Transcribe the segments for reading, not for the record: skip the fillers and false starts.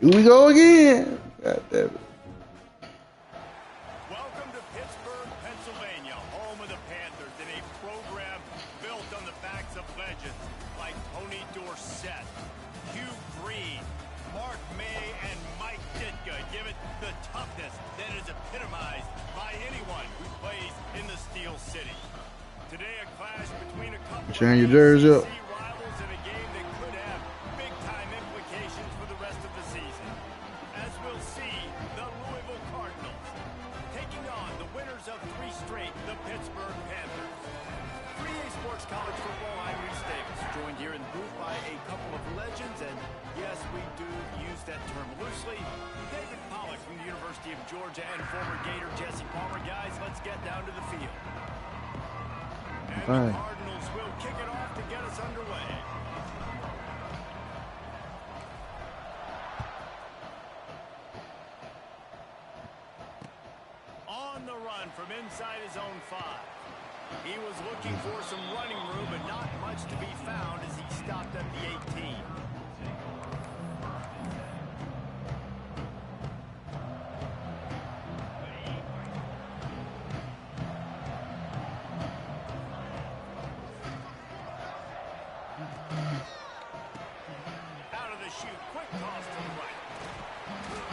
Here we go again. God damn it. Welcome to Pittsburgh, Pennsylvania, home of the Panthers, in a program built on the backs of legends like Tony Dorsett, Hugh Green, Mark May, and Mike Ditka. Give it the toughness that is epitomized by anyone who plays in the Steel City. Today, a clash between a couple Turn your of jersey up. ACC rivals in a game that could have big-time implications for the rest of the season. As we'll see, the Louisville Cardinals taking on the winners of 3 straight, the Pittsburgh Panthers. 3A Sports College Football, I'm Reese Davis, joined here in the booth by a couple of legends, and yes, we do use that term loosely. David Pollack from the University of Georgia and former Gator Jesse Palmer. Guys, let's get down to the field. And the Cardinals will kick it off to get us underway. On the run from inside his own 5. He was looking for some running room, but not much to be found as he stopped at the 18. Out of the chute, quick toss to the right.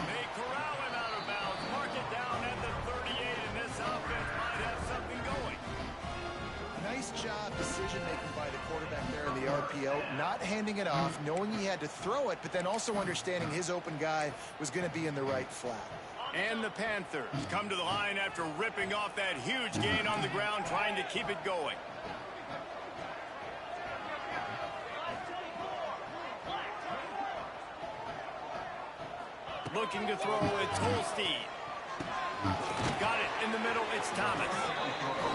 They corral him out of bounds, mark it down at the 38, and this offense might have something going. Nice job decision-making by the quarterback there in the RPO, not handing it off, knowing he had to throw it, but then also understanding his open guy was going to be in the right flat. And the Panthers come to the line after ripping off that huge gain on the ground, trying to keep it going. Looking to throw, it's Holstein. Got it in the middle, it's Thomas.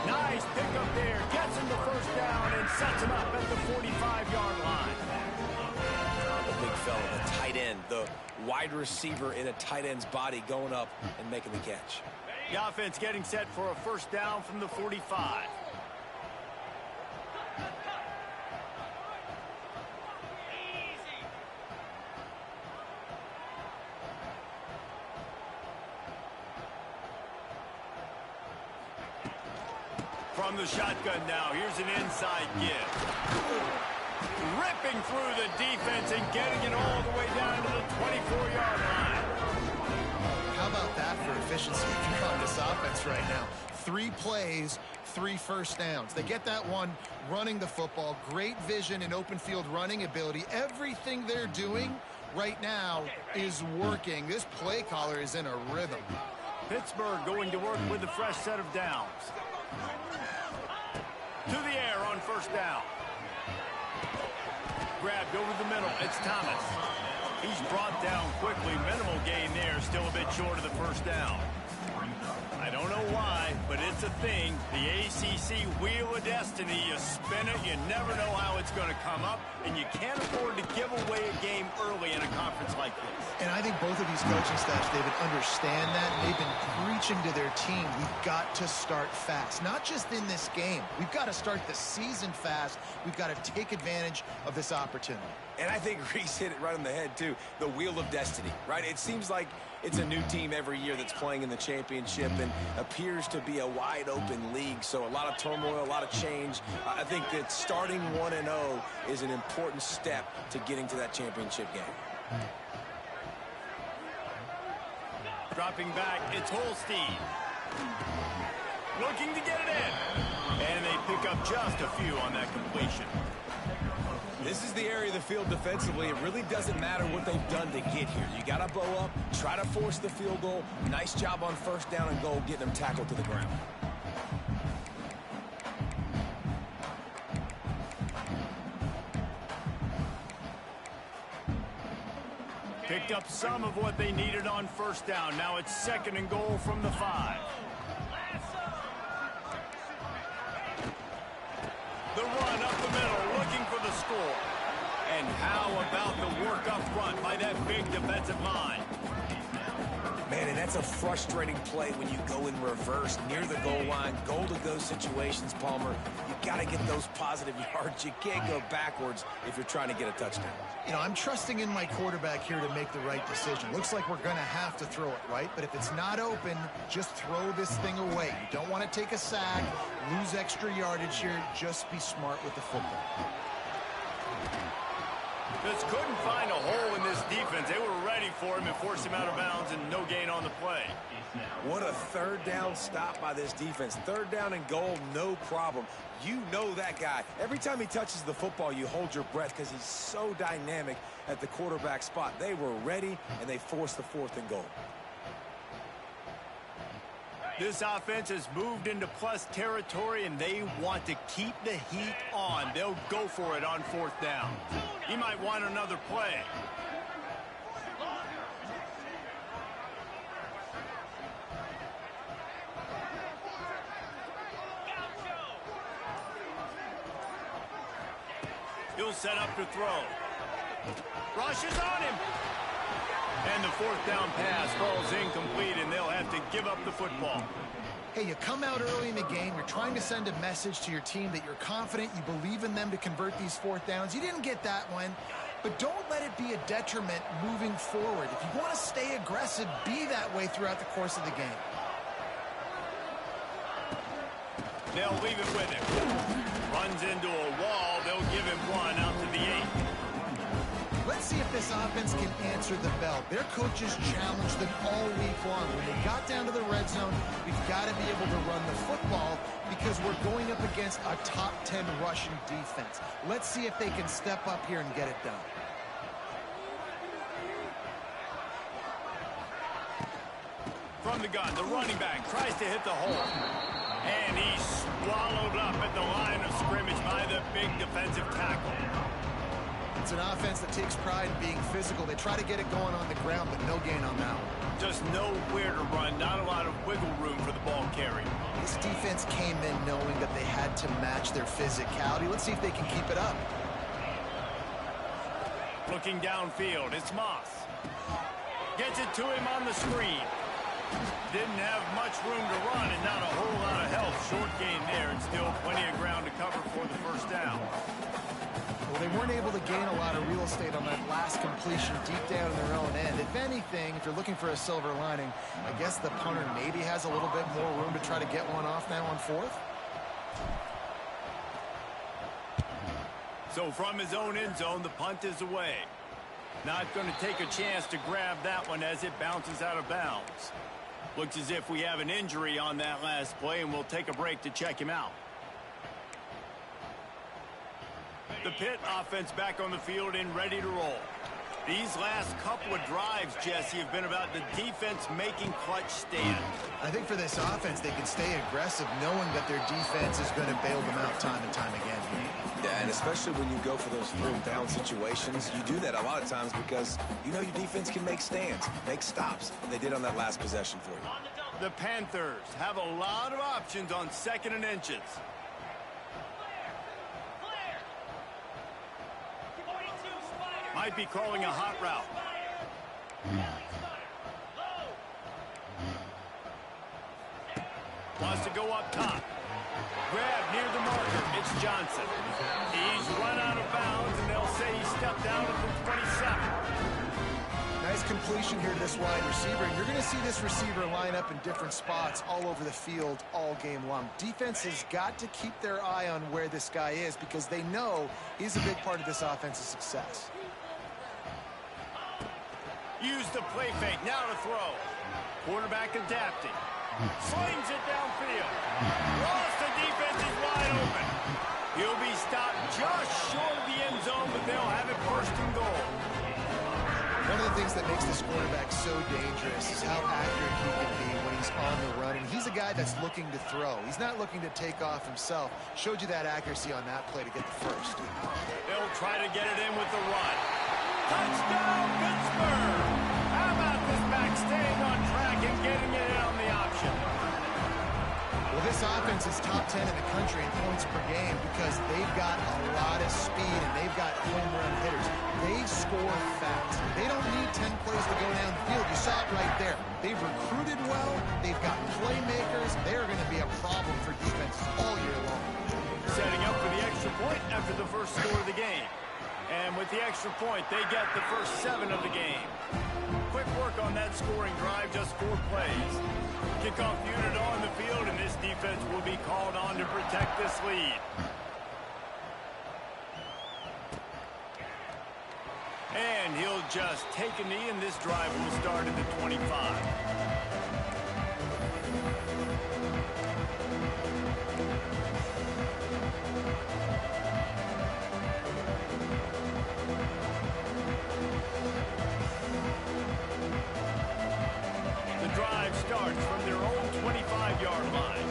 Nice pickup there, gets him the first down and sets him up at the 45-yard line. The big fella, the tight end, the wide receiver in a tight end's body going up and making the catch. The offense getting set for a first down from the 45. From the shotgun now, here's an inside give. Ripping through the defense and getting it all the way down to the 24-yard line. How about that for efficiency if you're on this offense right now? 3 plays, 3 first downs. They get that one running the football, great vision and open field running ability. Everything they're doing right now is working. This play caller is in a rhythm. Pittsburgh going to work with a fresh set of downs. To the air on first down. Grabbed over the middle. It's Thomas. He's brought down quickly. Minimal gain there. Still a bit short of the first down. I don't know why, but it's a thing. The ACC Wheel of Destiny. You spin it, you never know how it's going to come up, and you can't afford to give away a game early in a conference like this. And I think both of these coaching staffs, David, understand that. They've been preaching to their team, we've got to start fast. Not just in this game. We've got to start the season fast. We've got to take advantage of this opportunity. And I think Reese hit it right on the head, too. The wheel of destiny, right? It seems like it's a new team every year that's playing in the championship and appears to be a wide-open league. So a lot of turmoil, a lot of change. I think that starting 1-0 is an important step to getting to that championship game. Dropping back, it's Holstein. Looking to get it in. And they pick up just a few on that completion. This is the area of the field defensively. It really doesn't matter what they've done to get here. You got to bow up, try to force the field goal. Nice job on first down and goal, getting them tackled to the ground. Picked up some of what they needed on first down. Now it's 2nd and goal from the 5. The run up the middle, looking for the score. And how about the work up front by that big defensive line? Man, Man, and that's a frustrating play when you go in reverse near the goal line. Goal-to-go situations, Palmer. You got to get those positive yards. You can't go backwards if you're trying to get a touchdown. You know, I'm trusting in my quarterback here to make the right decision. Looks like we're going to have to throw it, right? But if it's not open, just throw this thing away. You don't want to take a sack, lose extra yardage here. Just be smart with the football. Just couldn't find a hole in this defense. They were ready for him and forced him out of bounds, and no gain on the play. What a third down stop by this defense. Third down and goal, no problem. You know that guy. Every time he touches the football, you hold your breath because he's so dynamic at the quarterback spot. They were ready, and they forced the 4th and goal. This offense has moved into plus territory, and they want to keep the heat on. They'll go for it on 4th down. He might want another play. He'll set up to throw. Rushes on him. And the 4th down pass falls incomplete, and they'll have to give up the football. Hey, you come out early in the game, you're trying to send a message to your team that you're confident, you believe in them to convert these 4th downs. You didn't get that one, but don't let it be a detriment moving forward. If you want to stay aggressive, be that way throughout the course of the game. They'll leave it with him. Runs into a wall. They'll give him one out to the 8. Let's see if this offense can answer the bell. Their coaches challenged them all week long. When they got down to the red zone, we've got to be able to run the football because we're going up against a top 10 rushing defense. Let's see if they can step up here and get it done. From the gun, the running back tries to hit the hole. And he's swallowed up at the line of scrimmage by the big defensive tackle. It's an offense that takes pride in being physical. They try to get it going on the ground, but no gain on that one. Just nowhere to run, not a lot of wiggle room for the ball carry. This defense came in knowing that they had to match their physicality. Let's see if they can keep it up. Looking downfield, it's Moss. Gets it to him on the screen. Didn't have much room to run and not a whole lot of help. Short gain there and still plenty of ground to cover for the 1st down. Well, they weren't able to gain a lot of real estate on that last completion deep down in their own end. If anything, if you're looking for a silver lining, I guess the punter maybe has a little bit more room to try to get one off now on 4th. So from his own end zone, the punt is away. Not going to take a chance to grab that one as it bounces out of bounds. Looks as if we have an injury on that last play, and we'll take a break to check him out. The Pitt offense back on the field and ready to roll. These last couple of drives, Jesse, have been about the defense making clutch stands. I think for this offense, they can stay aggressive knowing that their defense is going to bail them out time and time again. Yeah, and especially when you go for those 4th down situations, you do that a lot of times because you know your defense can make stands, make stops. They did on that last possession for you. The Panthers have a lot of options on 2nd and inches. Might be calling a hot route. Wants to go up top. Grab near the marker. It's Johnson. He's run out of bounds, and they'll say he stepped out at the 27. Nice completion here to this wide receiver. And you're going to see this receiver line up in different spots all over the field all game long. Defense has got to keep their eye on where this guy is because they know he's a big part of this offense's success. Use the play fake. Now to throw. Quarterback adapting. Slings it downfield. Ross, the defense is wide open. He'll be stopped just short of the end zone, but they'll have it 1st and goal. One of the things that makes this quarterback so dangerous is how accurate he can be when he's on the run. And he's a guy that's looking to throw. He's not looking to take off himself. Showed you that accuracy on that play to get the 1st. They'll try to get it in with the run. Touchdown, Pittsburgh! How about this back staying on track and getting it in on the option? Well, this offense is top 10 in the country in points per game because they've got a lot of speed and they've got home run hitters. They score fast. They don't need 10 plays to go down the field. You saw lot right there. They've recruited well. They've got playmakers. They're going to be a problem for defenses all year long. Setting up for the extra point after the first score of the game. And with the extra point, they get the first 7 of the game. Quick work on that scoring drive, just 4 plays. Kickoff unit on the field, and this defense will be called on to protect this lead. And he'll just take a knee, and this drive will start at the 25. The drive starts from their own 25-yard line.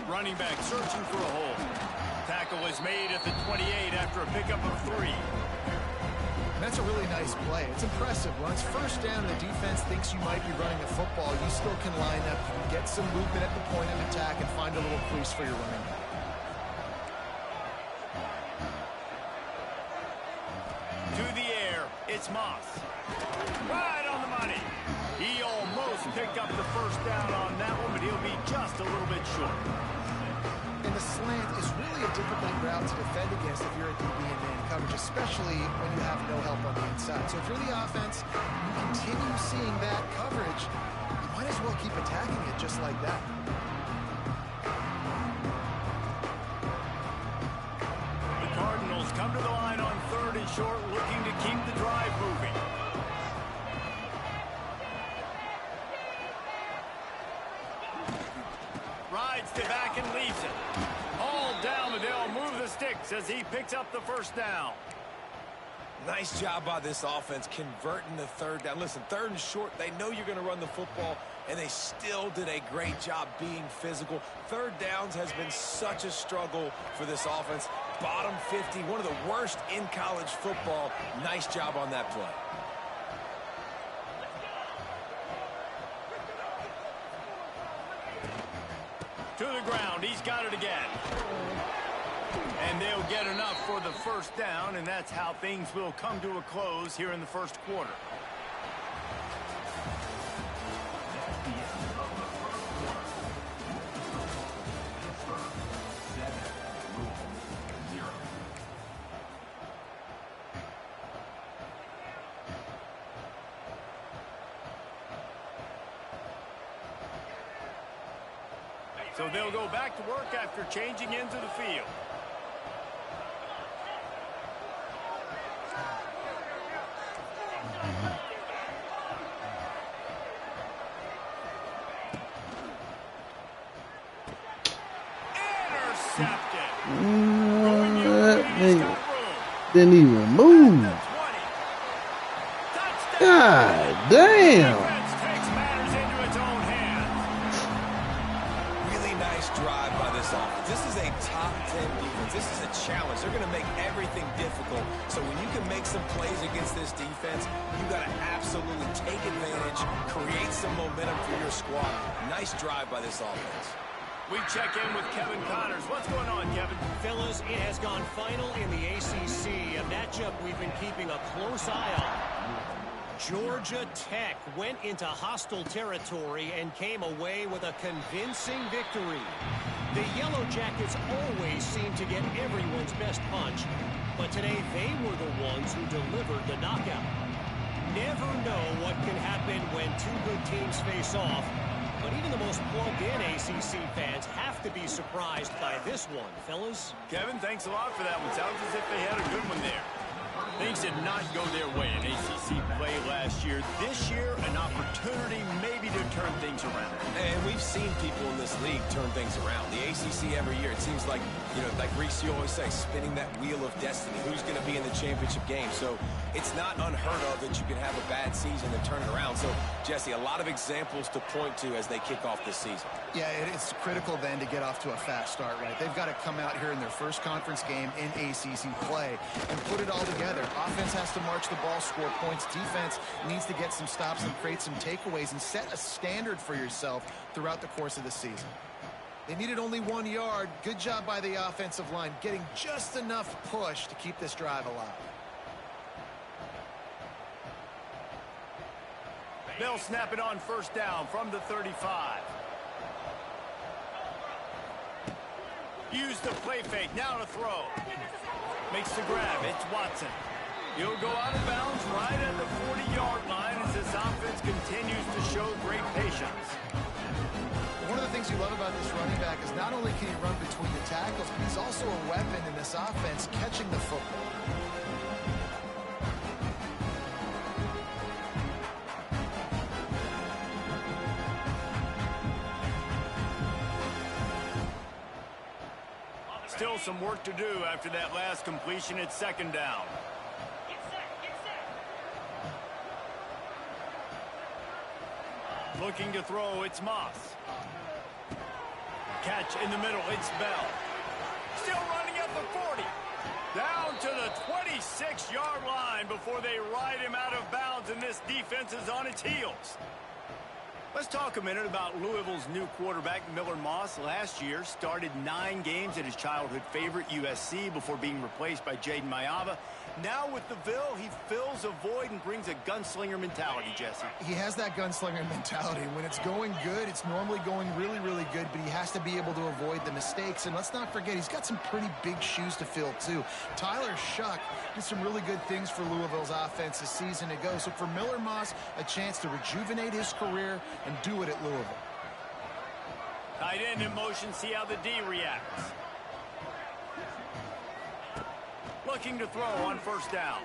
Running back searching for a hole. Tackle is made at the 28 after a pickup of 3. That's a really nice play. It's impressive. When it's first down, the defense thinks you might be running the football. You still can line up, you can get some movement at the point of attack, and find a little crease for your running back. To the air, it's Moss. Right on the money. He almost picked up the first down on that one, but he'll be just a little bit short. And the slant is really a difficult route to defend against if you're a DB in man coverage, especially when you have no help on the inside. So if you're the offense, you continue seeing that coverage, you might as well keep attacking it just like that. The Cardinals come to the line on 3rd and short, looking to keep the drive moving. Rides to back and leaves it. All down, but they'll move the sticks as he picks up the first down. Nice job by this offense converting the 3rd down. Listen, 3rd and short, they know you're going to run the football, and they still did a great job being physical. 3rd downs has been such a struggle for this offense. Bottom 50, one of the worst in college football. Nice job on that play. To the ground, he's got it again. And they'll get enough for the first down, and that's how things will come to a close here in the first quarter. So they'll go back to work after changing into the field. Intercepted. Didn't even move. God damn. This is a top 10 defense. This is a challenge. They're going to make everything difficult. So when you can make some plays against this defense, you got to absolutely take advantage, create some momentum for your squad. Nice drive by this offense. We check in with Kevin Connors. What's going on, Kevin? Fellas, it has gone final in the ACC, a matchup we've been keeping a close eye on. Georgia Tech went into hostile territory and came away with a convincing victory. The Yellow Jackets always seem to get everyone's best punch, but today they were the ones who delivered the knockout. Never know what can happen when two good teams face off, but even the most plugged-in ACC fans have to be surprised by this one, fellas. Kevin, thanks a lot for that one. Sounds as if they had a good one there. Things did not go their way in ACC play last year. This year, an opportunity maybe to turn things around. And we've seen people in this league turn things around. The ACC every year, it seems like, you know, like Reese, you always say, spinning that wheel of destiny. Who's going to be in the championship game? So it's not unheard of that you can have a bad season and turn it around. So, Jesse, a lot of examples to point to as they kick off this season. Yeah, it's critical then to get off to a fast start, right? They've got to come out here in their first conference game in ACC play and put it all together. Offense has to march the ball, score points. Defense needs to get some stops and create some takeaways and set a standard for yourself throughout the course of the season. They needed only 1 yard. Good job by the offensive line, getting just enough push to keep this drive alive. They'll snap it on first down from the 35. Use the play fake. Now to throw. Makes the grab. It's Watson. He'll go out of bounds right at the 40-yard line as this offense continues to show great patience. One of the things you love about this running back is not only can he run between the tackles, but he's also a weapon in this offense catching the football. Still some work to do after that last completion at second down. Looking to throw, it's Moss. Catch in the middle, it's Bell. Still running at the 40. Down to the 26-yard line before they ride him out of bounds, and this defense is on its heels. Let's talk a minute about Louisville's new quarterback, Miller Moss. Last year, started 9 games at his childhood favorite, USC, before being replaced by Jaden Mayava. Now with the Ville, he fills a void and brings a gunslinger mentality, Jesse. He has that gunslinger mentality. When it's going good, it's normally going really, really good, but he has to be able to avoid the mistakes. And let's not forget, he's got some pretty big shoes to fill, too. Tyler Shuck did some really good things for Louisville's offense a season ago. So for Miller Moss, a chance to rejuvenate his career and do it at Louisville. Tight end in motion, see how the D reacts. Looking to throw on first down.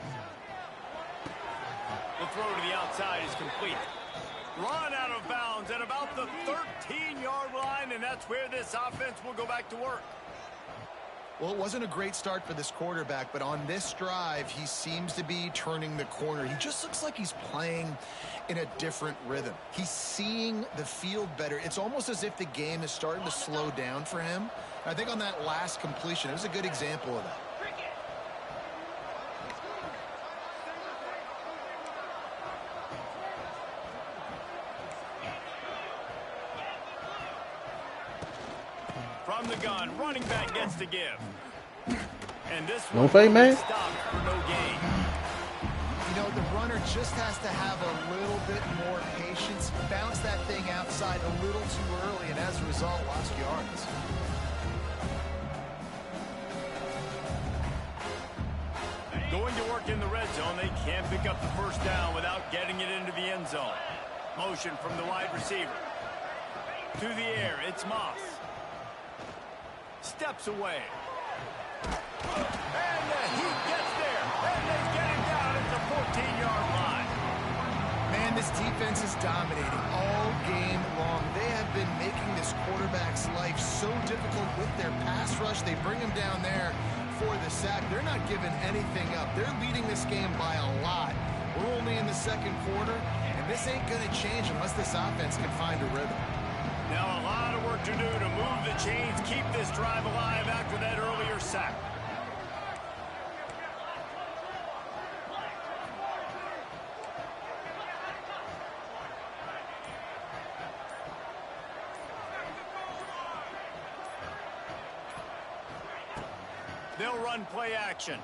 The throw to the outside is complete. Run out of bounds at about the 13-yard line, and that's where this offense will go back to work. Well, it wasn't a great start for this quarterback, but on this drive, he seems to be turning the corner. He just looks like he's playing in a different rhythm. He's seeing the field better. It's almost as if the game is starting to slow down for him. I think on that last completion, it was a good example of that. From the gun, running back gets to give. And this No fake, man. Stopped for no gain. You know, the runner just has to have a little bit more patience, bounce that thing outside a little too early, and as a result, lost yards. Going to work in the red zone, they can't pick up the first down without getting it into the end zone. Motion from the wide receiver. To the air, it's Moss. Steps away. And he gets there. And they get him down at the 14-yard line. Man, this defense is dominating all game long. They have been making this quarterback's life so difficult with their pass rush. They bring him down there for the sack. They're not giving anything up. They're leading this game by a lot. We're only in the second quarter, and this ain't going to change unless this offense can find a rhythm. Now a lot of work to do to move the chains, keep this drive alive after that earlier sack. They'll run play action.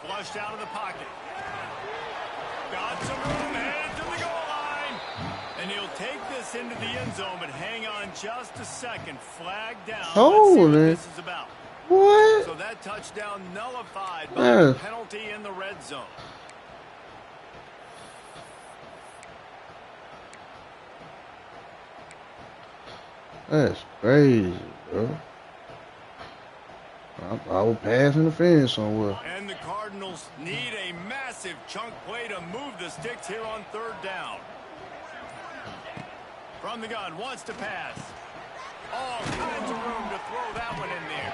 Flushed out of the pocket. Got some room, headed to the goal line. And he'll take this into the end zone, but hang on just a second. Flag down. Let's see what this is about. What? So that touchdown nullified by a penalty in the red zone. That's crazy, bro. I will pass interference somewhere. And the Cardinals need a massive chunk play to move the sticks here on third down. From the gun, wants to pass. All kinds of room to throw that one in there.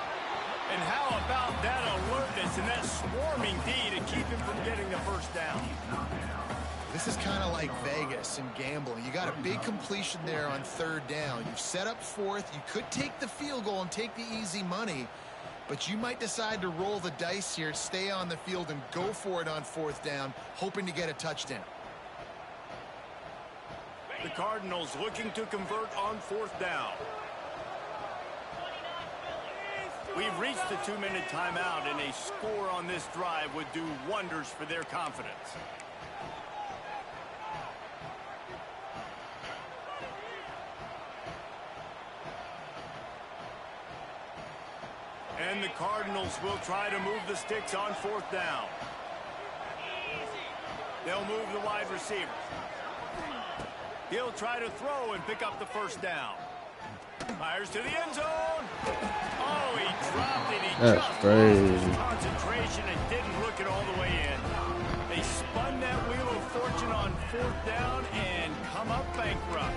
And how about that alertness and that swarming D to keep him from getting the first down? This is kind of like Vegas and gambling. You got a big completion there on third down. You've set up fourth. You could take the field goal and take the easy money, but you might decide to roll the dice here, stay on the field, and go for it on fourth down, hoping to get a touchdown. The Cardinals looking to convert on fourth down. We've reached the 2-minute timeout, and a score on this drive would do wonders for their confidence. And the Cardinals will try to move the sticks on 4th down. They'll move the wide receiver. He'll try to throw and pick up the 1st down. Fires to the end zone. Oh, he dropped it. He That's just crazy. lost his concentration and didn't look it all the way in. They spun that wheel of fortune on 4th down and come up bankrupt.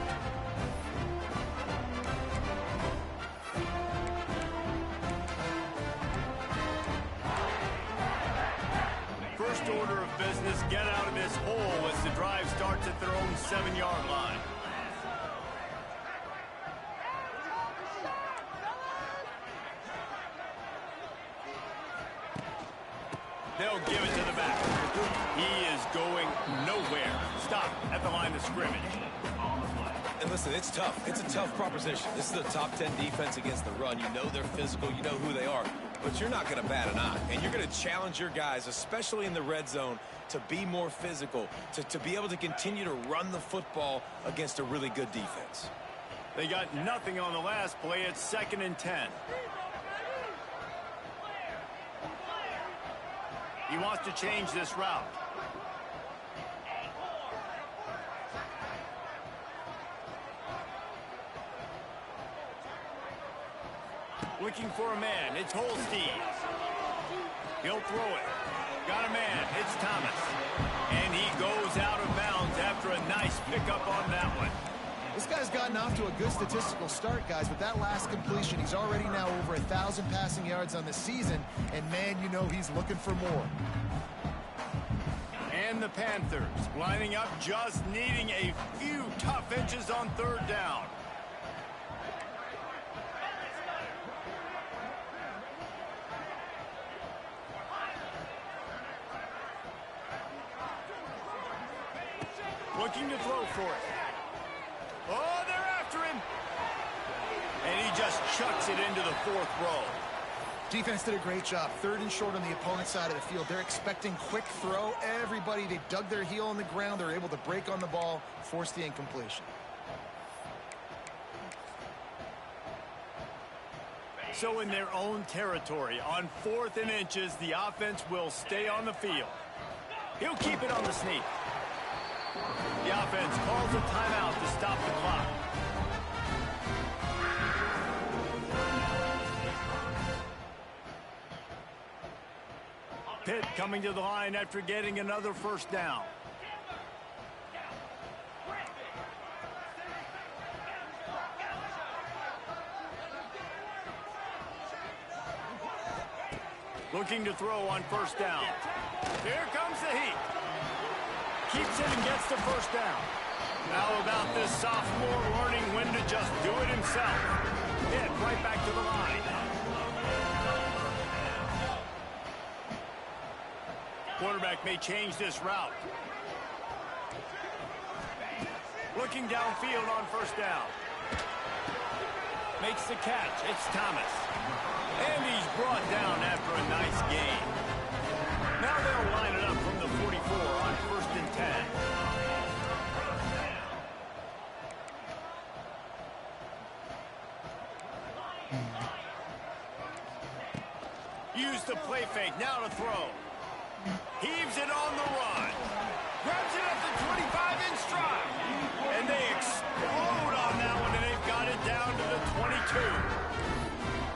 First order of business, get out of this hole as the drive starts at their own 7-yard line. They'll give it to the back. He is going nowhere. Stop at the line of scrimmage. And listen, it's tough. It's a tough proposition. This is a top 10 defense against the run. You know they're physical. You know who they are. But you're not going to bat an eye. And you're going to challenge your guys, especially in the red zone, to be more physical, to be able to continue to run the football against a really good defense. They got nothing on the last play. It's 2nd and 10. He wants to change this route. Looking for a man. It's Holstein. He'll throw it. Got a man. It's Thomas. And he goes out of bounds after a nice pickup on that one. This guy's gotten off to a good statistical start, guys, but that last completion, he's already now over 1,000 passing yards on the season, and man, you know he's looking for more. And the Panthers lining up, just needing a few tough inches on 3rd down. Looking to throw for it. Oh, they're after him. And he just chucks it into the 4th row. Defense did a great job. 3rd and short on the opponent's side of the field. They're expecting quick throw. Everybody, they dug their heel on the ground. They're able to break on the ball, force the incompletion. So in their own territory, on 4th and inches, the offense will stay on the field. He'll keep it on the sneak. The offense calls a timeout to stop the clock. Pitt coming to the line after getting another 1st down. Looking to throw on 1st down. Here comes the heat. Keeps it and gets the 1st down. How about this sophomore learning when to just do it himself? Hit right back to the line. Quarterback may change this route. Looking downfield on 1st down. Makes the catch. It's Thomas. And he's brought down after a nice gain. Now they'll line it up from the 44 on 1st and 10. Use the play fake. Now to throw. Heaves it on the run. Grabs it at the 25 in stride. And they explode on that one, and they've got it down to the 22.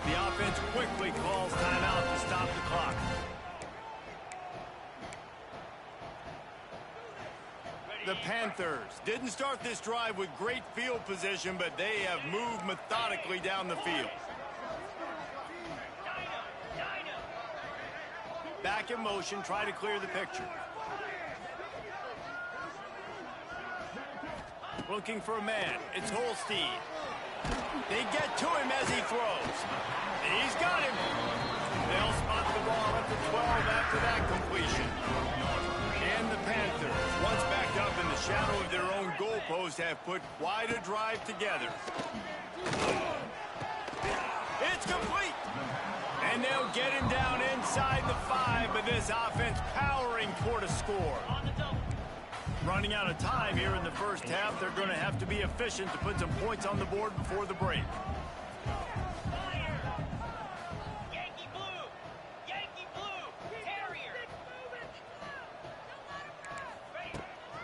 The offense quickly calls timeout to stop the clock. The Panthers didn't start this drive with great field position, but they have moved methodically down the field. Back in motion, try to clear the picture. Looking for a man. It's Holstein. They get to him as he throws. He's got him. They'll spot the ball at the 12 after that completion. And the Panthers, once backed up in the shadow of their own goalpost, have put quite a drive together. It's complete. And they'll get him down inside the 5, but this offense powering toward a score. Running out of time here in the first half. They're going to have to be efficient to put some points on the board before the break.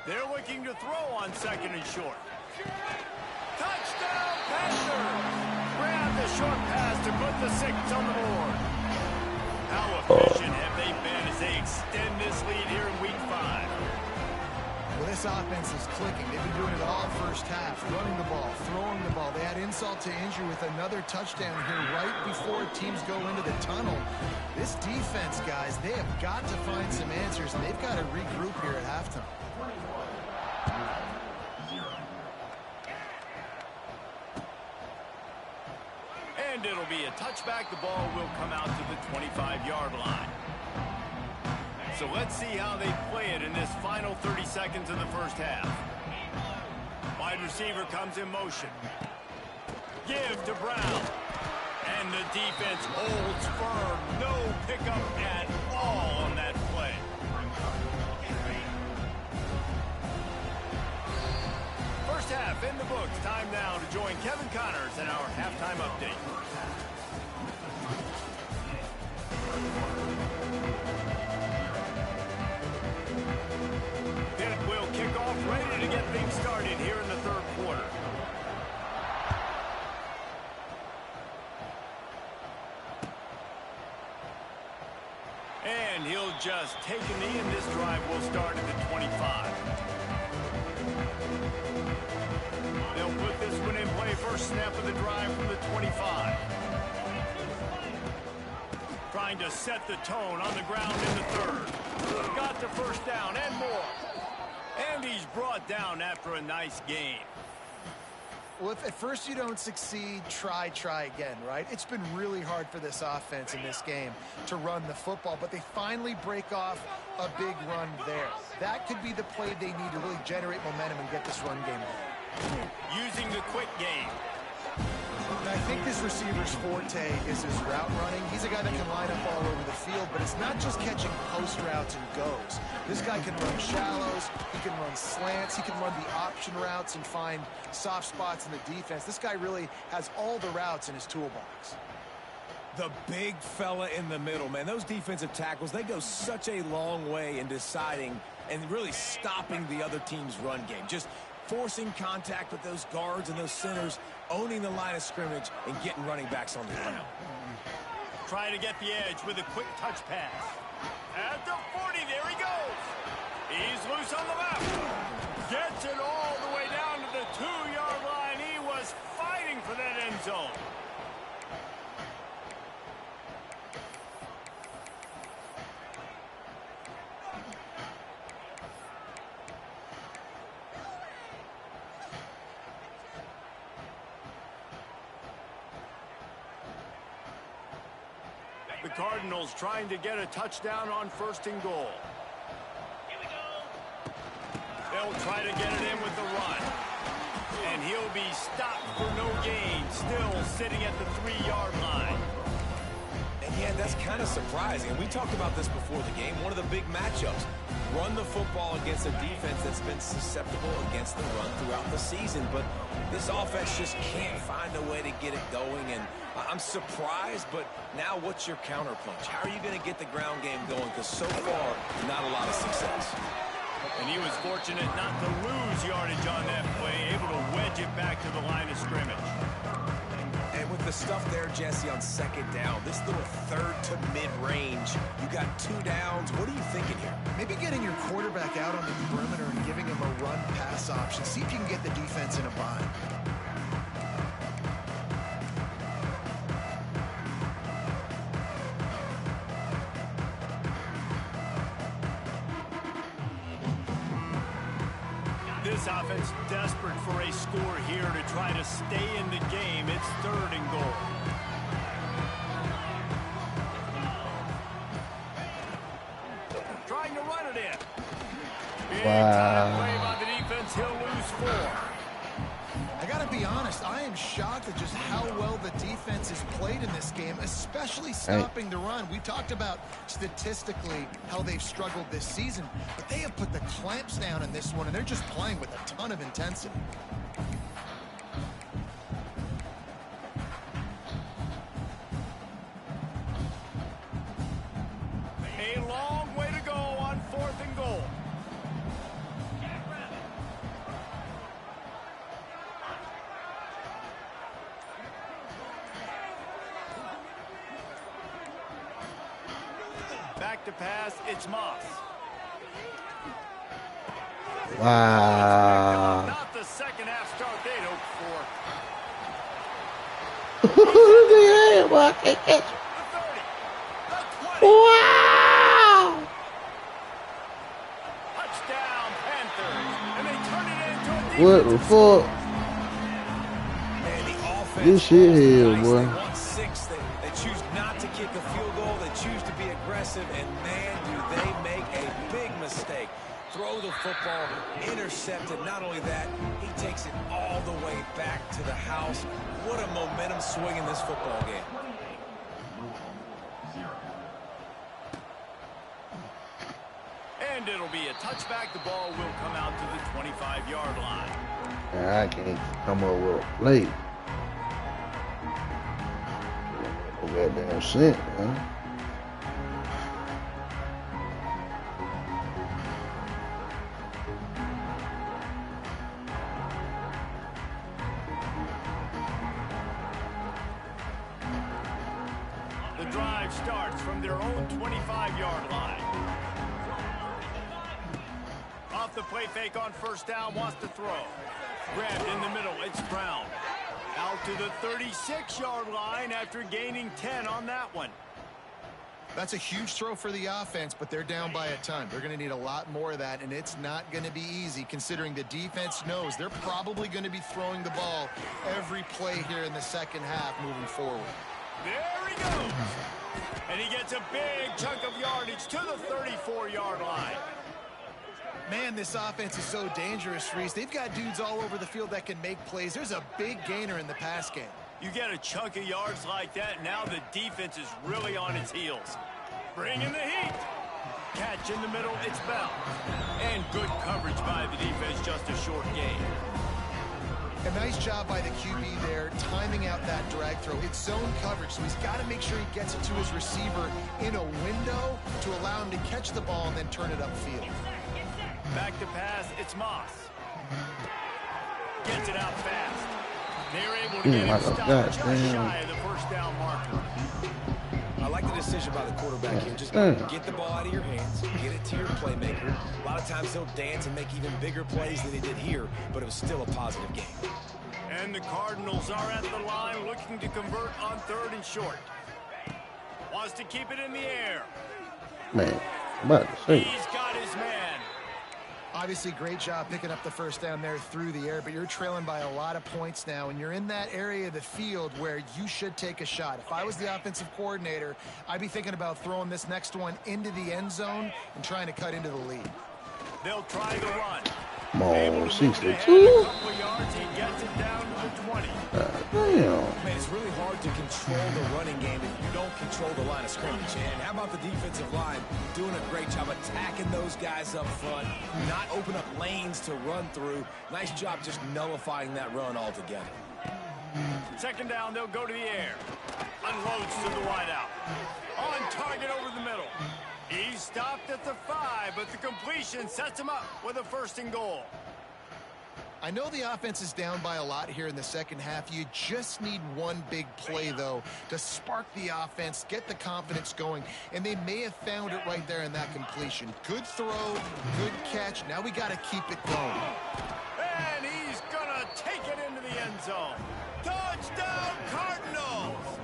They're looking to throw on 2nd and short. Touchdown, Panthers! Grab the short pass to put the 6 on the board. How efficient have they been as they extend this lead here in Week 5? Well, this offense is clicking. They've been doing it all first half, running the ball, throwing the ball. They had insult to injury with another touchdown here right before teams go into the tunnel. This defense, guys, they have got to find some answers, and they've got to regroup here at halftime. And it'll be a touchback. The ball will come out to the 25-yard line. So let's see how they play it in this final 30 seconds of the first half. Wide receiver comes in motion. Give to Brown. And the defense holds firm. No pickup at all on that play. First half in the books. Time now to join Kevin Connors in our halftime update. Pitt will kick off, ready to get things started here in the third quarter. And he'll just take a knee, and this drive will start at the 25. They'll put this one in play. First snap of the drive from the 25. Trying to set the tone on the ground in the third. Got the first down and more. And he's brought down after a nice game. Well, if at first you don't succeed, try again, right? It's been really hard for this offense in this game to run the football, but they finally break off a big run there. That could be the play they need to really generate momentum and get this run game going. Using the quick game. And I think this receiver's forte is his route running. He's a guy that can line up all over the field, but it's not just catching post routes and goes. This guy can run shallows, he can run slants, he can run the option routes and find soft spots in the defense. This guy really has all the routes in his toolbox. The big fella in the middle, man. Those defensive tackles, they go such a long way in deciding and really stopping the other team's run game. Just forcing contact with those guards and those centers, owning the line of scrimmage, and getting running backs on the ground. Trying to get the edge with a quick touch pass. At the 40, there he goes. He's loose on the left. Gets it all the way down to the 2-yard line. He was fighting for that end zone. The Cardinals trying to get a touchdown on 1st and goal. Here we go. They'll try to get it in with the run. And he'll be stopped for no gain. Still sitting at the 3-yard line. And yeah, that's kind of surprising. And we talked about this before the game. One of the big matchups. Run the football against a defense that's been susceptible against the run throughout the season. But this offense just can't find a way to get it going. And I'm surprised, but now what's your counterpunch? How are you going to get the ground game going? Because so far, not a lot of success. And he was fortunate not to lose yardage on that play, able to wedge it back to the line of scrimmage. And with the stuff there, Jesse, on 2nd down, this little 3rd to mid-range, you got 2 downs. What are you thinking here? Maybe getting your quarterback out on the perimeter and giving him a run-pass option. See if you can get the defense in a bind. This offense desperate for a score here to try to stay in the game. It's 3rd and goal. Trying to run it in. Big time play by the defense. He'll lose 4. I got to be honest, I am shocked at just how well the defense defense has played in this game, especially stopping the run. We talked about statistically how they've struggled this season, but they have put the clamps down in this one, and they're just playing with a ton of intensity. A long way to go on 4th and goal. Back to pass, it's Moss. Wow. Not the second half start they'd hoped for. Look at him, boy. I can't catch it. The 30, the 20. Wow. Touchdown, Panthers. And they turn it into a What the fuck? Man, the offense This shit here, nice. boy. They want 6. They choose not to kick a field goal. They choose to be aggressive, and man, do they make a big mistake. Throw the football, intercepted. Not only that, he takes it all the way back to the house. What a momentum swing in this football game. And it'll be a touchback. The ball will come out to the 25-yard line. I can't come up with a play. No goddamn sense, man. The drive starts from their own 25-yard line. Off the play fake on 1st down, wants to throw. Grabbed in the middle, it's Brown. Out to the 36-yard line after gaining 10 on that one. That's a huge throw for the offense, but they're down by a ton. They're going to need a lot more of that, and it's not going to be easy considering the defense knows they're probably going to be throwing the ball every play here in the second half moving forward. There he goes. And he gets a big chunk of yardage to the 34-yard line. Man, this offense is so dangerous, Reese. They've got dudes all over the field that can make plays. There's a big gainer in the pass game. You get a chunk of yards like that, now the defense is really on its heels. Bringing the heat. Catch in the middle, it's Bell. And good coverage by the defense, just a short gain. A nice job by the QB there, timing out that drag throw. It's zone coverage, so he's got to make sure he gets it to his receiver in a window to allow him to catch the ball and then turn it upfield. Back to pass, it's Moss. Gets it out fast. They're able to get him stopped just shy of the 1st down marker. I like the decision by the quarterback here. Just get the ball out of your hands, get it to your playmaker. A lot of times he'll dance and make even bigger plays than he did here, but it was still a positive game. And the Cardinals are at the line looking to convert on 3rd and short. Wants to keep it in the air. Man, I'm about to say. He's got his man. Obviously, great job picking up the 1st down there through the air, but you're trailing by a lot of points now, and you're in that area of the field where you should take a shot. If I was the offensive coordinator, I'd be thinking about throwing this next one into the end zone and trying to cut into the lead. They'll try the run. Come on, 62. A couple yards, he gets it down to the 20. Damn. Man, it's really hard to control the running game if you don't control the line of scrimmage. And how about the defensive line doing a great job attacking those guys up front, not open up lanes to run through. Nice job just nullifying that run altogether. 2nd down, they'll go to the air. Unloads to the wideout. On target over the middle. He stopped at the 5, but the completion sets him up with a 1st and goal. I know the offense is down by a lot here in the second half. You just need one big play, though, to spark the offense, get the confidence going, and they may have found it right there in that completion. Good throw, good catch. Now we got to keep it going. And he's going to take it into the end zone. Touchdown, Cardinals!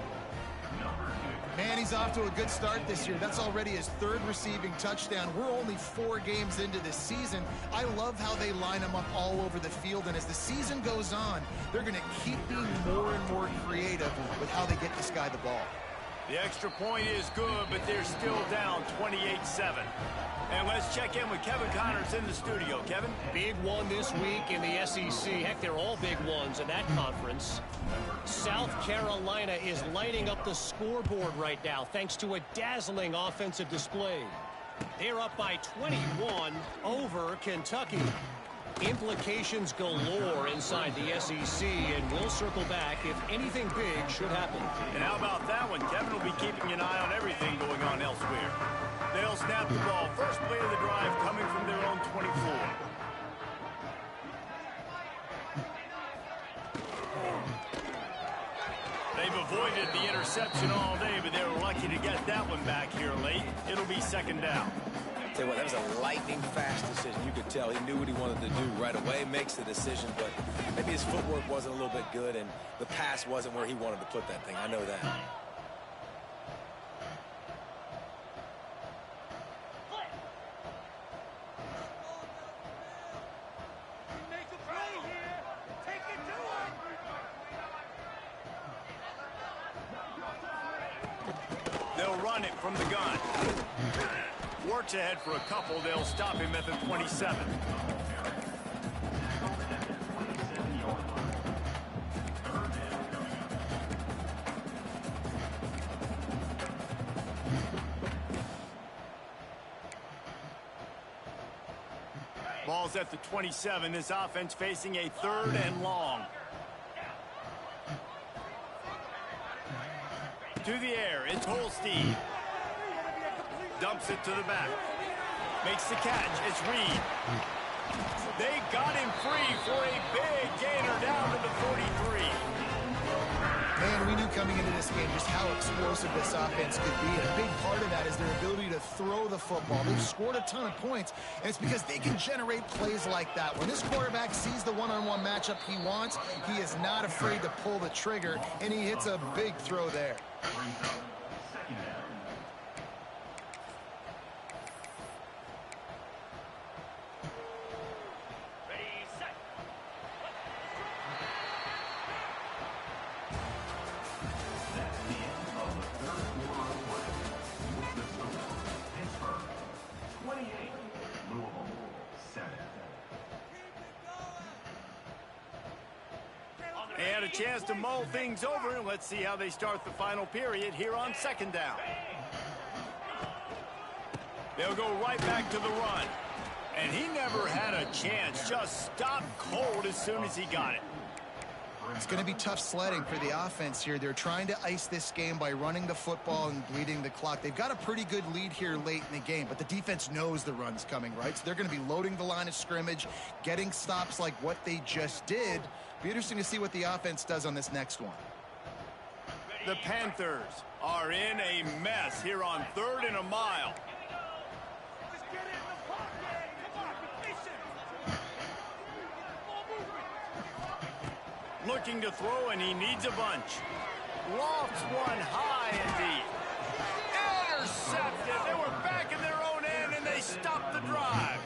Man, he's off to a good start this year. That's already his 3rd receiving touchdown. We're only 4 games into this season. I love how they line him up all over the field, and as the season goes on, they're going to keep being more and more creative with how they get this guy the ball. The extra point is good, but they're still down 28-7. And let's check in with Kevin Connors in the studio. Kevin? Big one this week in the SEC. Heck, they're all big ones in that conference. South Carolina is lighting up the scoreboard right now thanks to a dazzling offensive display. They're up by 21 over Kentucky. Implications galore inside the SEC, and we'll circle back if anything big should happen. And how about that one? Kevin will be keeping an eye on everything going on elsewhere. They'll snap the ball. First play of the drive coming from their own 24. They've avoided the interception all day, but they were lucky to get that one back here late. It'll be second down. Tell you what, that was a lightning-fast decision. You could tell he knew what he wanted to do right away, makes the decision, but maybe his footwork wasn't a little bit good, and the pass wasn't where he wanted to put that thing. I know that. They'll run it from the gun. Works ahead for a couple. They'll stop him at the 27. Ball's at the 27. This offense facing a 3rd and long. To the air, it's Holstein. Dumps it to the back. Makes the catch. It's Reed. They got him free for a big gainer down to the 43. Man, we knew coming into this game just how explosive this offense could be. And a big part of that is their ability to throw the football. They've scored a ton of points, and it's because they can generate plays like that. When this quarterback sees the one-on-one matchup he wants, he is not afraid to pull the trigger, and he hits a big throw there. They had a chance to mull things over. Let's see how they start the final period here on second down. They'll go right back to the run. And he never had a chance. Just stopped cold as soon as he got it. It's going to be tough sledding for the offense here. They're trying to ice this game by running the football and bleeding the clock. They've got a pretty good lead here late in the game, but the defense knows the run's coming, right? So they're going to be loading the line of scrimmage, getting stops like what they just did. Be interesting to see what the offense does on this next one. The Panthers are in a mess here on 3rd and a mile. Looking to throw, and he needs a bunch. Lofts one high and deep. Intercepted. They were back in their own end, and they stopped the drive.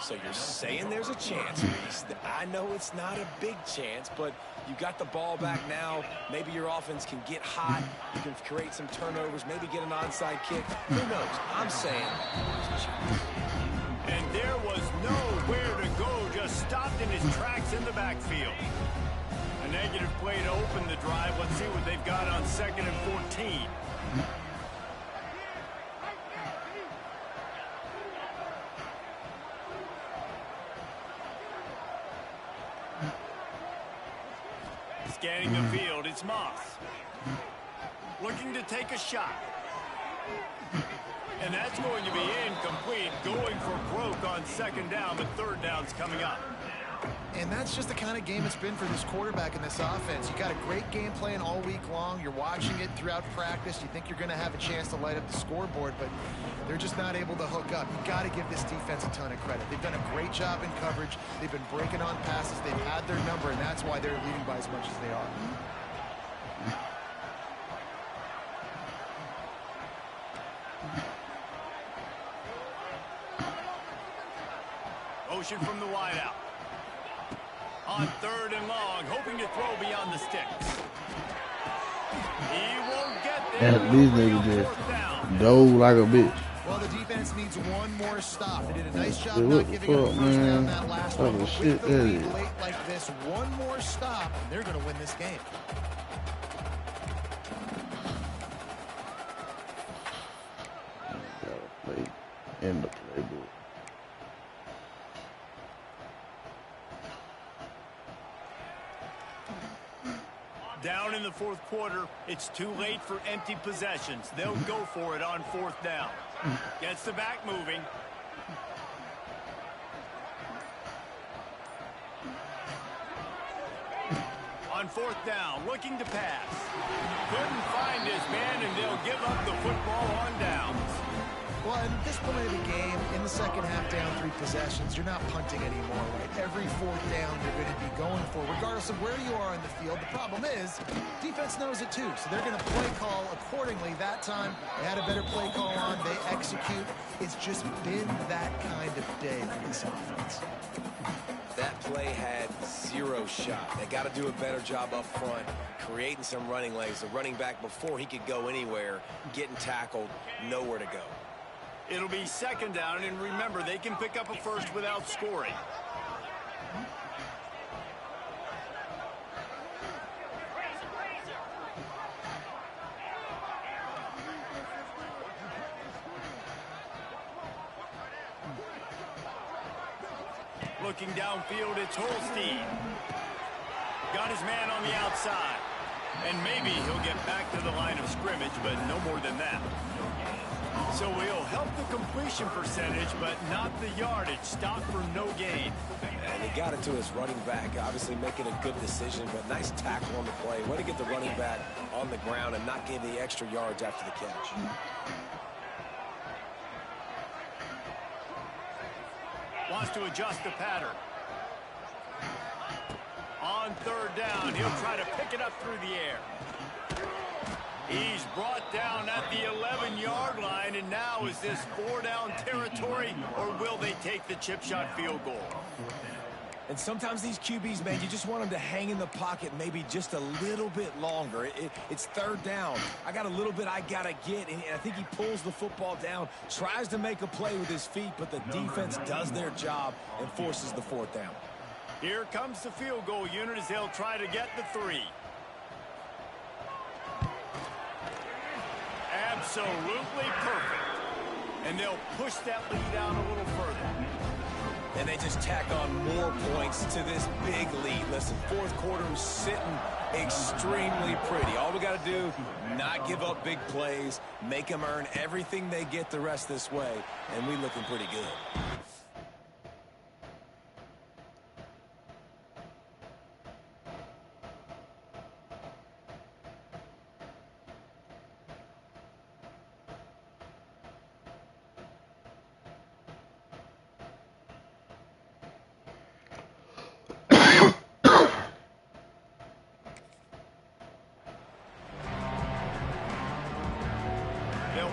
So you're saying there's a chance, Reese. I know it's not a big chance, but you got the ball back now. Maybe your offense can get hot. You can create some turnovers, maybe get an onside kick. Who knows? I'm saying there's a chance. And there was nowhere to go, just stopped in his tracks in the backfield. A negative play to open the drive. Let's see what they've got on 2nd and 14. Scanning the field, it's Moss. Looking to take a shot. And that's going to be incomplete. Going for broke on 2nd down, but 3rd down's coming up. And that's just the kind of game it's been for this quarterback and this offense. You got a great game plan all week long. You're watching it throughout practice. You think you're going to have a chance to light up the scoreboard, but they're just not able to hook up. You got to give this defense a ton of credit. They've done a great job in coverage. They've been breaking on passes. They've had their number, and that's why they're leading by as much as they are. Motion from the wideout. On 3rd and long, hoping to throw beyond the sticks. He won't get And these niggas just dove like a bitch. Well, the defense needs one more stop. They did a nice job Yeah, not what the giving up fuck, the first down man? that last What one. the But shit with the that lead is? late like this, one more stop, and they're going to win this game. Gotta play in the playbook. Down in the fourth quarter, it's too late for empty possessions. They'll go for it on fourth down. Gets the back moving. On fourth down, looking to pass. Couldn't find his man, and they'll give up the football on downs. Well, at this point of the game, in the second half, down 3 possessions, you're not punting anymore, right? Every fourth down you're going to be going for, regardless of where you are in the field. The problem is, defense knows it too, so they're going to play call accordingly. That time, they had a better play call on. They execute. It's just been that kind of day for this offense. That play had 0 shot. They got to do a better job up front, creating some running lanes. The running back, before he could go anywhere, getting tackled, nowhere to go. It'll be second down, and remember, they can pick up a first without scoring. Looking downfield, it's Holstein. Got his man on the outside. And maybe he'll get back to the line of scrimmage, but no more than that. So he'll help the completion percentage, but not the yardage. Stop for no gain. And he got it to his running back, obviously making a good decision, but nice tackle on the play. Way to get the running back on the ground and not give the extra yards after the catch. Wants to adjust the pattern. On third down, he'll try to pick it up through the air. He's brought down at the 11-yard line, and now is this 4-down territory, or will they take the chip shot field goal? And sometimes these QBs, man, you just want them to hang in the pocket maybe just a little bit longer. It's third down. I got a little bit I got to get, and I think he pulls the football down, tries to make a play with his feet, but the defense does their job and forces the fourth down. Here comes the field goal unit as they'll try to get the 3. Absolutely perfect. And they'll push that lead out a little further. And they just tack on more points to this big lead. Listen, fourth quarter is sitting extremely pretty. All we got to do, not give up big plays, make them earn everything they get the rest this way, and we looking pretty good.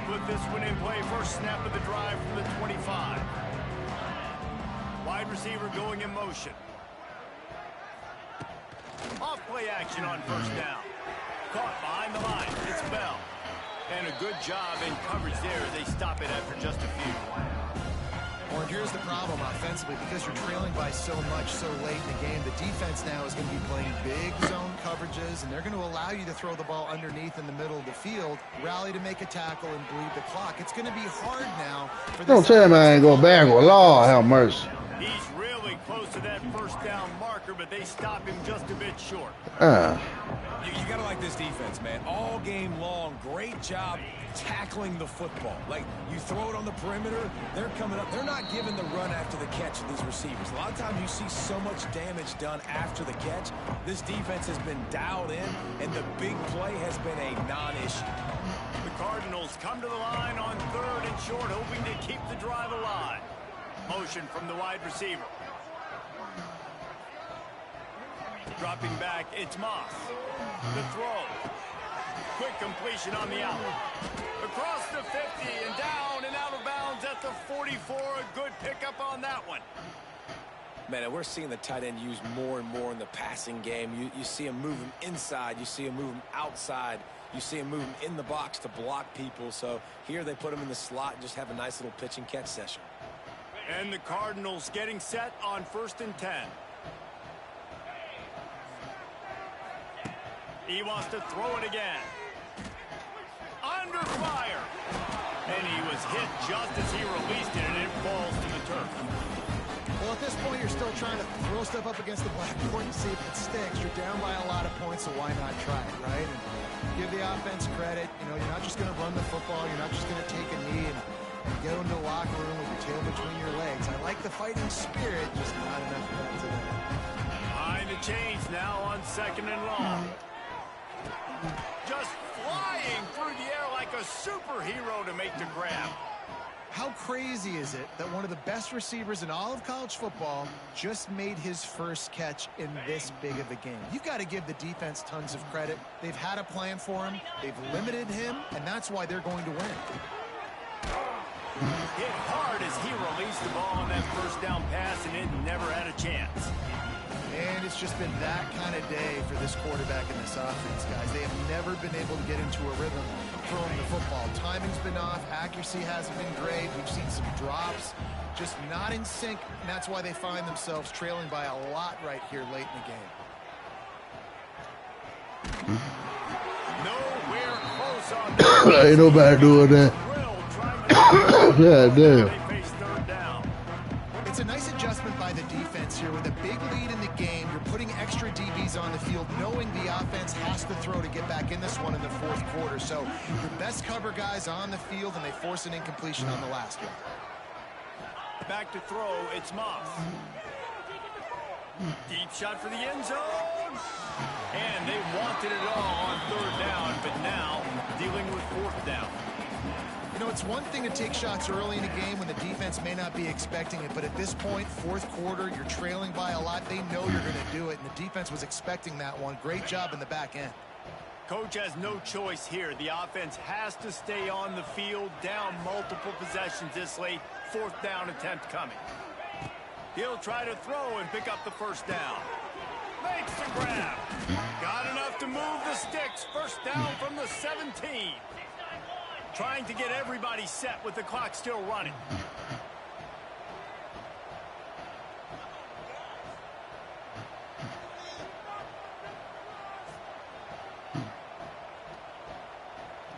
Put this one in play. First snap of the drive from the 25. Wide receiver going in motion. Off play action on first down. Caught behind the line. It's Bell. And a good job in coverage there. They stop it after just a few. Well, here's the problem offensively, because you're trailing by so much so late in the game. The defense now is going to be playing big zone coverages, and they're going to allow you to throw the ball underneath in the middle of the field, rally to make a tackle, and bleed the clock. It's going to be hard now for Don't tell me I ain't go backward. Lord have mercy. He's really close to that first down marker, but they stop him just a bit short. You got to like this defense, man. All game long, great job tackling the football. Like, you throw it on the perimeter, they're coming up. They're not giving the run after the catch to these receivers. A lot of times you see so much damage done after the catch. This defense has been dialed in, and the big play has been a non-issue. The Cardinals come to the line on third and short, hoping to keep the drive alive. Motion from the wide receiver. Dropping back, it's Moss. The throw. Quick completion on the out. Across the 50 and down and out of bounds at the 44. A good pickup on that one. Man, and we're seeing the tight end used more and more in the passing game. You see him move him inside. You see him move him outside. you see him move in the box to block people. So here they put him in the slot and just have a nice little pitch and catch session. And the Cardinals getting set on 1st and 10. He wants to throw it again. Under fire. And he was hit just as he released it, and it falls to the turf. Well, at this point, you're still trying to throw stuff up against the blackboard and see if it sticks. You're down by a lot of points, so why not try it, right? And give the offense credit. You know, you're not just going to run the football. You're not just going to take a knee and go into the locker room with your tail between your legs. I like the fighting spirit, just not enough of that today. Behind the chains now on 2nd and long. Just flying through the air like a superhero to make the grab. How crazy is it that one of the best receivers in all of college football just made his first catch in this big of a game? You've got to give the defense tons of credit. They've had a plan for him. They've limited him, and that's why they're going to win. Hit hard as he released the ball on that 1st down pass, and it never had a chance. And it's just been that kind of day for this quarterback and this offense, guys. They have never been able to get into a rhythm throwing the football. Timing's been off. Accuracy hasn't been great. We've seen some drops, just not in sync, and that's why they find themselves trailing by a lot right here late in the game. Nowhere close on that. Ain't nobody doing that. God damn. It's a nice adjustment by the defense here with a big lead in the game. You're putting extra DBs on the field, knowing the offense has to throw to get back in this one in the 4th quarter. So your best cover guys on the field, and they force an incompletion on the last one. Back to throw, it's Moss. Deep shot for the end zone. And they wanted it all on 3rd down, but now dealing with 4th down. You know, it's one thing to take shots early in a game when the defense may not be expecting it, but at this point, 4th quarter, you're trailing by a lot. They know you're going to do it, and the defense was expecting that one. Great job in the back end. Coach has no choice here. The offense has to stay on the field, down multiple possessions this late. 4th down attempt coming. He'll try to throw and pick up the 1st down. Makes the grab. Got enough to move the sticks. 1st down from the 17. Trying to get everybody set with the clock still running.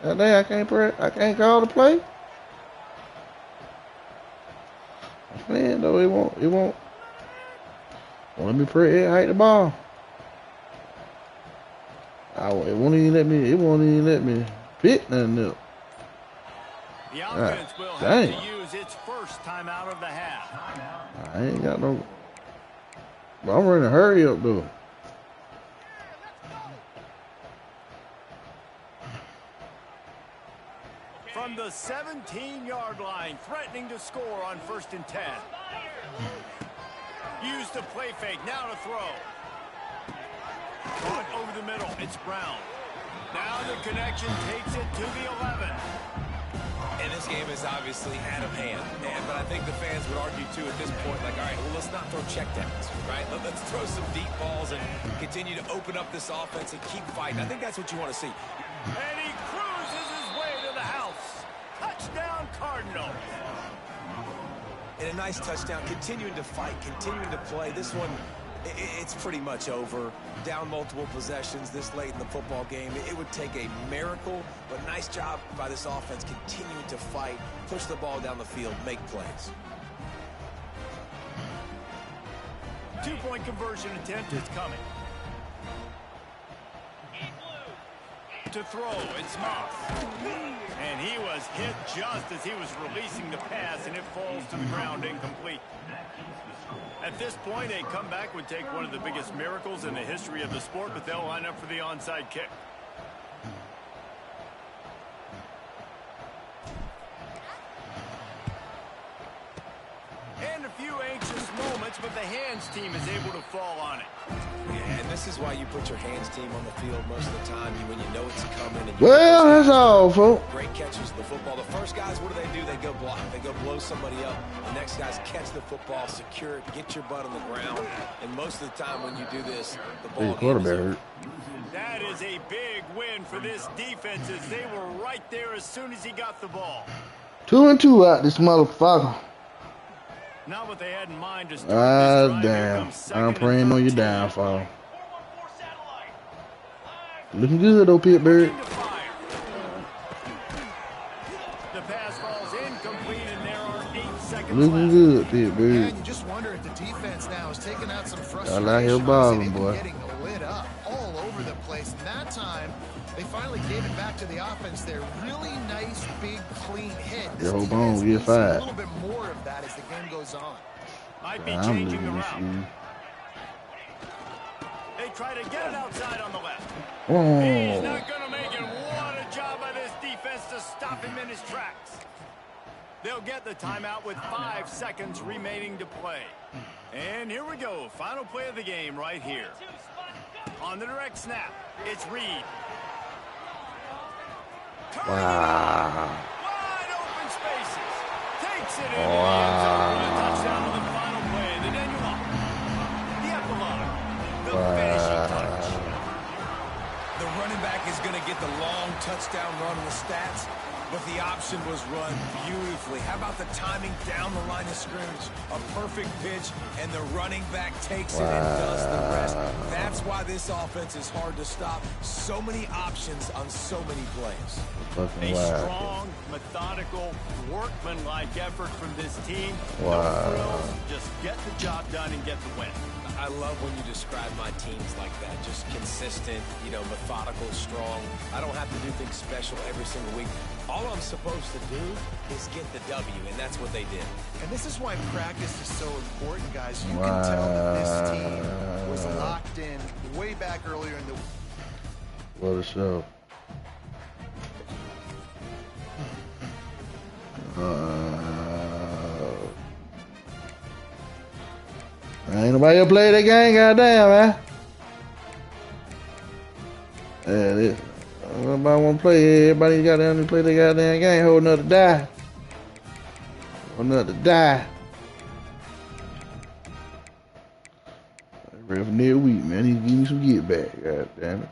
I can't call the play. Man, though it won't let me hide the ball. It won't even let me pick nothing up. The offense will have to use its 1st time out of the half. I ain't got no. But I'm ready to hurry up, though. From the 17-yard line, threatening to score on 1st and 10. Use the play fake, now to throw. Caught over the middle, it's Brown. Now the connection takes it to the 11. And this game is obviously out of hand. But I think the fans would argue, too, at this point, like, all right, well, let's not throw checkdowns, right? Let's throw some deep balls and continue to open up this offense and keep fighting. I think that's what you want to see. And he cruises his way to the house. Touchdown, Cardinals. And a nice touchdown, continuing to fight, continuing to play. This one, it's pretty much over. Down multiple possessions this late in the football game. It would take a miracle, but nice job by this offense continuing to fight, push the ball down the field, make plays. 2-point conversion attempt is coming. To throw, it's Moss. And he was hit just as he was releasing the pass, and it falls to the ground incomplete. At this point, a comeback would take one of the biggest miracles in the history of the sport, but they'll line up for the onside kick. And a few anxious moments, but the hands team is able to fall on it. Yeah, and this is why you put your hands team on the field most of the time when you know it's coming. And Well, that's all, folks. Great catches of the football. The first guys, what do? They they go block. They go blow somebody up. The next guys catch the football, secure it, get your butt on the ground. And most of the time when you do this, the ball game is over. That is a big win for this defense as they were right there as soon as he got the ball. 2 and 2 out this motherfucker. Not what they had in mind to start this drive. Damn. I'm praying on your downfall. Looking good though, Pittsburgh. The pass falls incomplete and there are 8 seconds Looking left. good, Pittsburgh. And you just wonder if the defense now is taking out some frustration. I like your balling, They've been boy. getting lit up all over the place. And that time, they finally gave it back to the offense there. Really nice, big, clean hit. This Your whole defense bone needs get fired. a little bit more of that as the game goes on. Might be I'm changing the looking route. at you. They try to get it outside on the left. Oh. He's not going to make it. What a job by this defense to stop him in his tracks. They'll get the timeout with 5 seconds remaining to play. And here we go. Final play of the game right here. On the direct snap, it's Reed. Wow. Wide open spaces. Takes it into the end zone for a touchdown on the final play. The Ncaa. The epilogue. The finishing touch. The running back is going to get the long touchdown run in the stats, but the option was run beautifully. How about the timing down the line of scrimmage? A perfect pitch, and the running back takes it and does the rest. That's why this offense is hard to stop. So many options on so many plays. Fucking A wow. strong, methodical, workmanlike effort from this team. Wow. No frills, just get the job done and get the win. I love when you describe my teams like that. Just consistent, methodical, strong. I don't have to do things special every single week. All I'm supposed to do is get the W, and that's what they did. And this is why practice is so important, guys. You can tell that this team was locked in way back earlier in the week. What a show. Ain't nobody else play that game, goddamn, man. Yeah, nobody want to play. Everybody got down to play the goddamn game. Hold another die. Hold another die. Ref near week, man. He give me some get back. God damn it.